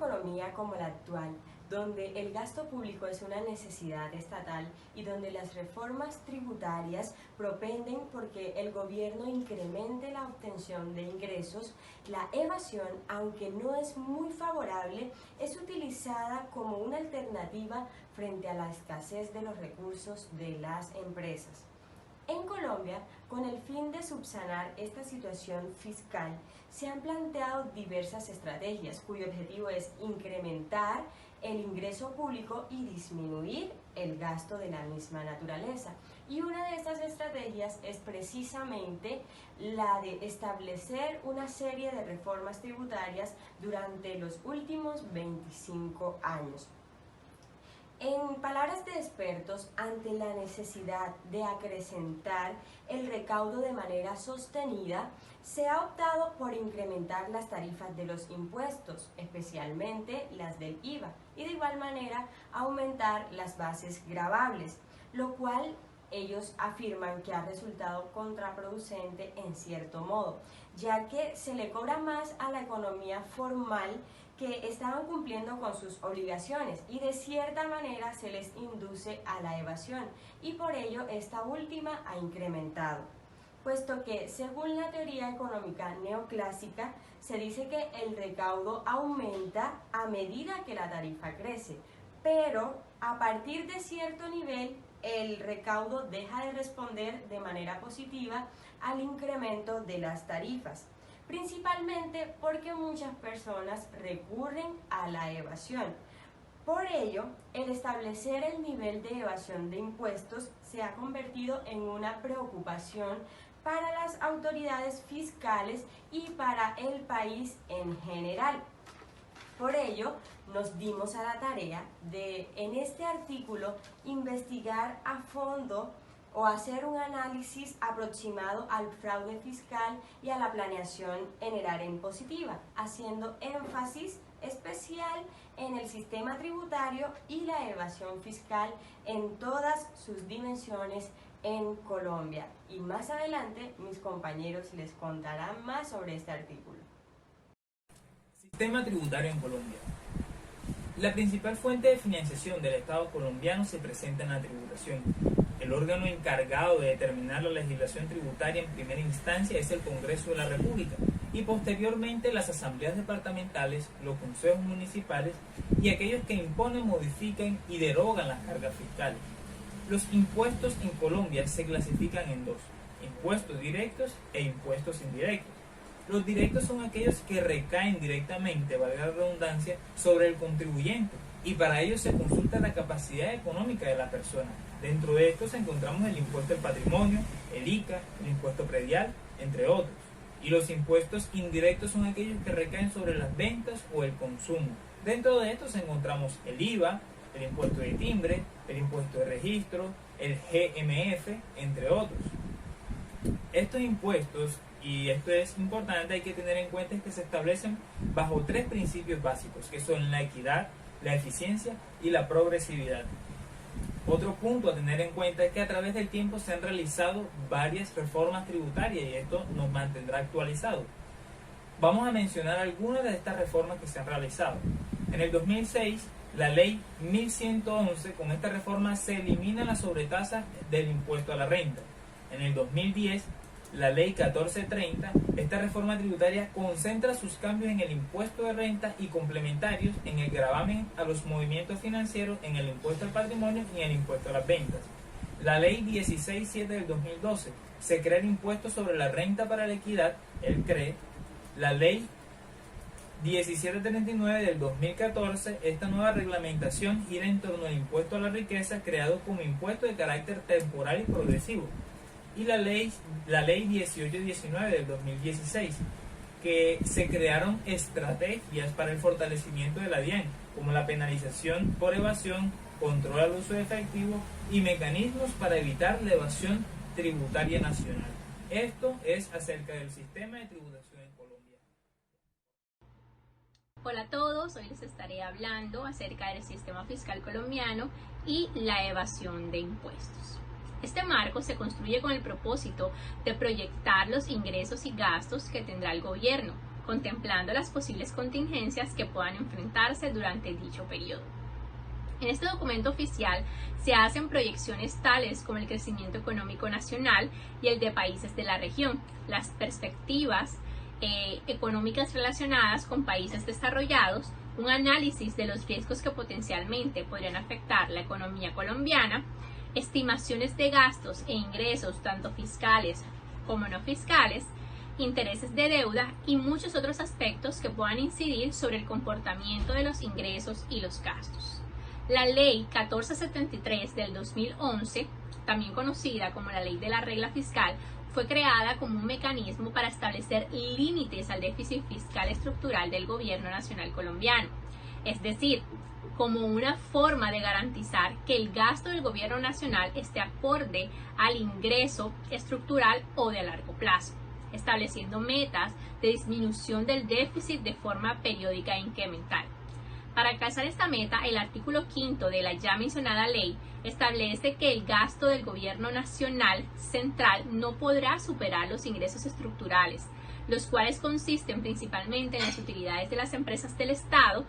economía como la actual, donde el gasto público es una necesidad estatal y donde las reformas tributarias propenden porque el gobierno incremente la obtención de ingresos, la evasión, aunque no es muy favorable, es utilizada como una alternativa frente a la escasez de los recursos de las empresas. En Colombia, con el fin de subsanar esta situación fiscal, se han planteado diversas estrategias cuyo objetivo es incrementar el ingreso público y disminuir el gasto de la misma naturaleza. Y una de estas estrategias es precisamente la de establecer una serie de reformas tributarias durante los últimos 25 años. En palabras de expertos, ante la necesidad de acrecentar el recaudo de manera sostenida, se ha optado por incrementar las tarifas de los impuestos, especialmente las del IVA, y de igual manera aumentar las bases gravables, lo cual ellos afirman que ha resultado contraproducente en cierto modo, ya que se le cobra más a la economía formal que estaban cumpliendo con sus obligaciones y de cierta manera se les induce a la evasión y por ello esta última ha incrementado. Puesto que, según la teoría económica neoclásica, se dice que el recaudo aumenta a medida que la tarifa crece, pero a partir de cierto nivel el recaudo deja de responder de manera positiva al incremento de las tarifas, principalmente porque muchas personas recurren a la evasión. Por ello, el establecer el nivel de evasión de impuestos se ha convertido en una preocupación para las autoridades fiscales y para el país en general. Por ello, nos dimos a la tarea de, en este artículo, investigar a fondo o hacer un análisis aproximado al fraude fiscal y a la planeación en el área impositiva, haciendo énfasis especial en el sistema tributario y la evasión fiscal en todas sus dimensiones en Colombia. Y más adelante mis compañeros les contarán más sobre este artículo. Sistema tributario en Colombia. La principal fuente de financiación del Estado colombiano se presenta en la tributación. El órgano encargado de determinar la legislación tributaria en primera instancia es el Congreso de la República y posteriormente las asambleas departamentales, los consejos municipales y aquellos que imponen, modifican y derogan las cargas fiscales. Los impuestos en Colombia se clasifican en dos: impuestos directos e impuestos indirectos. Los directos son aquellos que recaen directamente, valga la redundancia, sobre el contribuyente y para ello se consulta la capacidad económica de la persona. Dentro de estos encontramos el impuesto al patrimonio, el ICA, el impuesto predial, entre otros. Y los impuestos indirectos son aquellos que recaen sobre las ventas o el consumo. Dentro de estos encontramos el IVA, el impuesto de timbre, el impuesto de registro, el GMF, entre otros. Estos impuestos, y esto es importante, hay que tener en cuenta que se establecen bajo tres principios básicos, que son la equidad, la eficiencia y la progresividad. Otro punto a tener en cuenta es que a través del tiempo se han realizado varias reformas tributarias y esto nos mantendrá actualizados. Vamos a mencionar algunas de estas reformas que se han realizado. En el 2006, la ley 1111, con esta reforma se elimina la sobretasa del impuesto a la renta. En el 2010, la ley 1430, esta reforma tributaria concentra sus cambios en el impuesto de renta y complementarios en el gravamen a los movimientos financieros, en el impuesto al patrimonio y en el impuesto a las ventas. La ley 167 del 2012 se crea el impuesto sobre la renta para la equidad, el CRE. La ley 1739 del 2014, esta nueva reglamentación gira en torno al impuesto a la riqueza, creado como impuesto de carácter temporal y progresivo. Y la ley 1819 del 2016, que se crearon estrategias para el fortalecimiento de la DIAN, como la penalización por evasión, control al uso de efectivo y mecanismos para evitar la evasión tributaria nacional. Esto es acerca del sistema de tributación en Colombia. Hola a todos, hoy les estaré hablando acerca del sistema fiscal colombiano y la evasión de impuestos. Este marco se construye con el propósito de proyectar los ingresos y gastos que tendrá el gobierno, contemplando las posibles contingencias que puedan enfrentarse durante dicho periodo. En este documento oficial se hacen proyecciones tales como el crecimiento económico nacional y el de países de la región, las perspectivas económicas relacionadas con países desarrollados, un análisis de los riesgos que potencialmente podrían afectar la economía colombiana, estimaciones de gastos e ingresos tanto fiscales como no fiscales, intereses de deuda y muchos otros aspectos que puedan incidir sobre el comportamiento de los ingresos y los gastos. La Ley 1473 del 2011, también conocida como la Ley de la Regla Fiscal, fue creada como un mecanismo para establecer límites al déficit fiscal estructural del Gobierno Nacional colombiano, es decir, como una forma de garantizar que el gasto del Gobierno Nacional esté acorde al ingreso estructural o de largo plazo, estableciendo metas de disminución del déficit de forma periódica e incremental. Para alcanzar esta meta, el artículo 5 de la ya mencionada ley establece que el gasto del Gobierno Nacional Central no podrá superar los ingresos estructurales, los cuales consisten principalmente en las utilidades de las empresas del Estado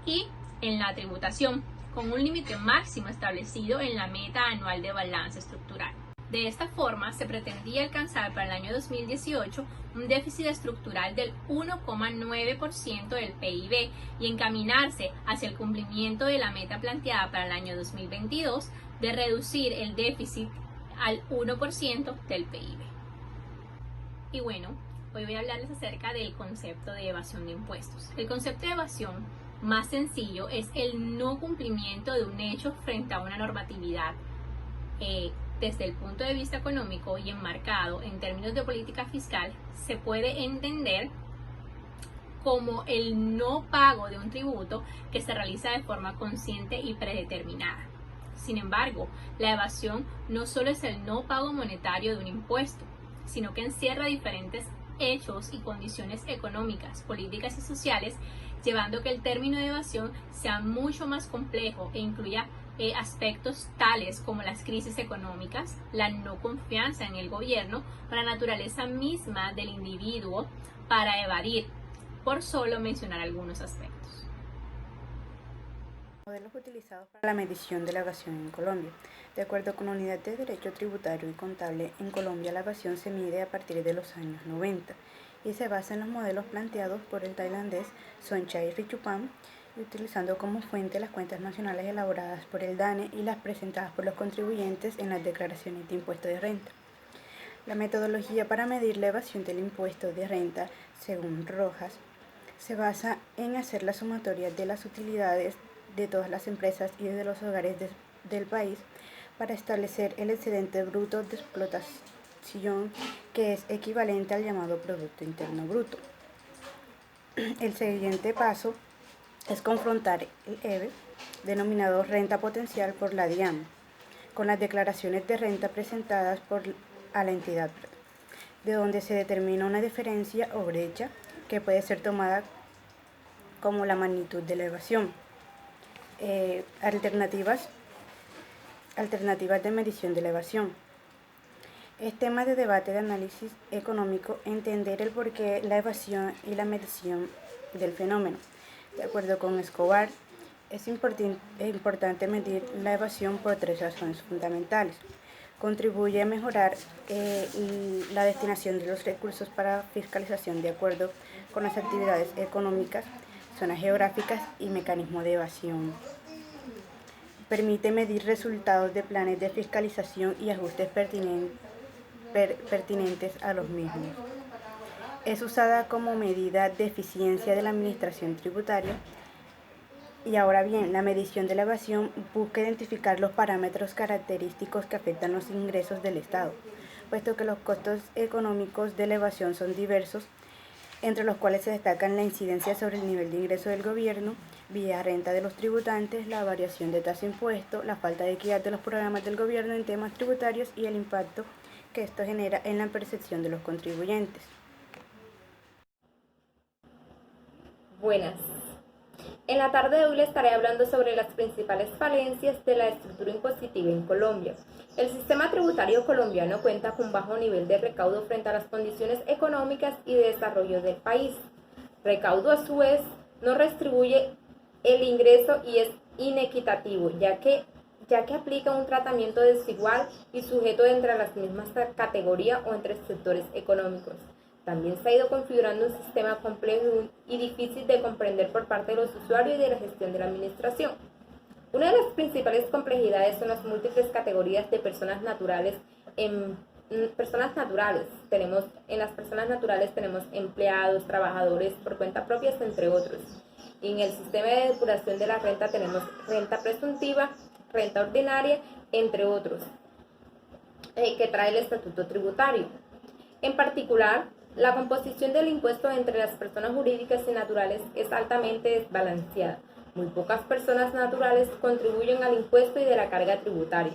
y en la tributación, con un límite máximo establecido en la meta anual de balance estructural. De esta forma, se pretendía alcanzar para el año 2018 un déficit estructural del 1,9% del PIB y encaminarse hacia el cumplimiento de la meta planteada para el año 2022 de reducir el déficit al 1% del PIB. Y bueno, hoy voy a hablarles acerca del concepto de evasión de impuestos. El concepto de evasión más sencillo es el no cumplimiento de un hecho frente a una normatividad desde el punto de vista económico y enmarcado en términos de política fiscal, se puede entender como el no pago de un tributo que se realiza de forma consciente y predeterminada. Sin embargo, la evasión no solo es el no pago monetario de un impuesto, sino que encierra diferentes hechos y condiciones económicas, políticas y sociales, llevando a que el término de evasión sea mucho más complejo e incluya aspectos tales como las crisis económicas, la no confianza en el gobierno o la naturaleza misma del individuo para evadir, por solo mencionar algunos aspectos. Modelos utilizados para la medición de la evasión en Colombia. De acuerdo con la Unidad de Derecho Tributario y Contable, en Colombia la evasión se mide a partir de los años 90 y se basa en los modelos planteados por el tailandés Sonchai Richupan, y utilizando como fuente las cuentas nacionales elaboradas por el DANE y las presentadas por los contribuyentes en las declaraciones de impuesto de renta. La metodología para medir la evasión del impuesto de renta, según Rojas, se basa en hacer la sumatoria de las utilidades de todas las empresas y de los hogares del país para establecer el excedente bruto de explotación, que es equivalente al llamado Producto Interno Bruto. El siguiente paso es confrontar el EVE, denominado renta potencial por la DIAN, con las declaraciones de renta presentadas a la entidad, de donde se determina una diferencia o brecha que puede ser tomada como la magnitud de la evasión. Alternativas de medición de la evasión. Es tema de debate de análisis económico entender el porqué la evasión y la medición del fenómeno. De acuerdo con Escobar, es importante medir la evasión por tres razones fundamentales. Contribuye a mejorar la destinación de los recursos para fiscalización de acuerdo con las actividades económicas, zonas geográficas y mecanismos de evasión. Permite medir resultados de planes de fiscalización y ajustes pertinentes a los mismos. Es usada como medida de eficiencia de la administración tributaria. Y ahora bien, la medición de la evasión busca identificar los parámetros característicos que afectan los ingresos del Estado, puesto que los costos económicos de la evasión son diversos, entre los cuales se destacan la incidencia sobre el nivel de ingreso del gobierno, vía renta de los tributantes, la variación de tasa de impuesto, la falta de equidad de los programas del gobierno en temas tributarios y el impacto que esto genera en la percepción de los contribuyentes. Buenas. En la tarde de hoy les estaré hablando sobre las principales falencias de la estructura impositiva en Colombia. El sistema tributario colombiano cuenta con bajo nivel de recaudo frente a las condiciones económicas y de desarrollo del país. recaudo a su vez no redistribuye el ingreso y es inequitativo, ya que aplica un tratamiento desigual y sujeto entre las mismas categorías o entre sectores económicos. También se ha ido configurando un sistema complejo y difícil de comprender por parte de los usuarios y de la gestión de la administración. Una de las principales complejidades son las múltiples categorías de personas naturales. En las personas naturales tenemos empleados, trabajadores por cuenta propia, entre otros. Y en el sistema de depuración de la renta tenemos renta presuntiva, renta ordinaria, entre otros, que trae el estatuto tributario. En particular, la composición del impuesto entre las personas jurídicas y naturales es altamente desbalanceada. Muy pocas personas naturales contribuyen al impuesto y de la carga tributaria.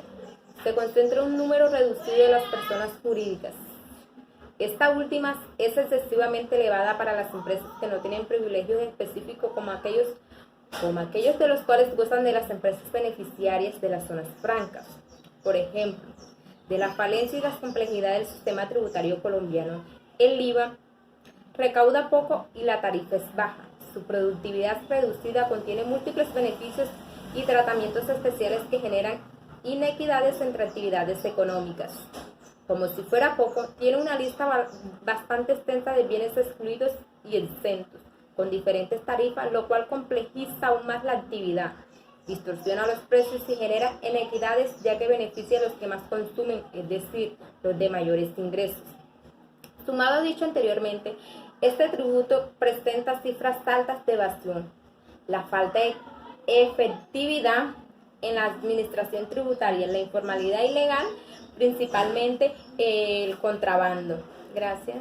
Se concentra un número reducido de las personas jurídicas. Esta última es excesivamente elevada para las empresas que no tienen privilegios específicos como aquellos de los cuales gozan de las empresas beneficiarias de las zonas francas. Por ejemplo, de la falencia y las complejidades del sistema tributario colombiano, el IVA recauda poco y la tarifa es baja. Su productividad reducida contiene múltiples beneficios y tratamientos especiales que generan inequidades entre actividades económicas. Como si fuera poco, tiene una lista bastante extensa de bienes excluidos y exentos, con diferentes tarifas, lo cual complejiza aún más la actividad, distorsiona los precios y genera inequidades, ya que beneficia a los que más consumen, es decir, los de mayores ingresos. Sumado a dicho anteriormente, este tributo presenta cifras altas de evasión, la falta de efectividad en la administración tributaria, la informalidad ilegal, principalmente el contrabando. Gracias.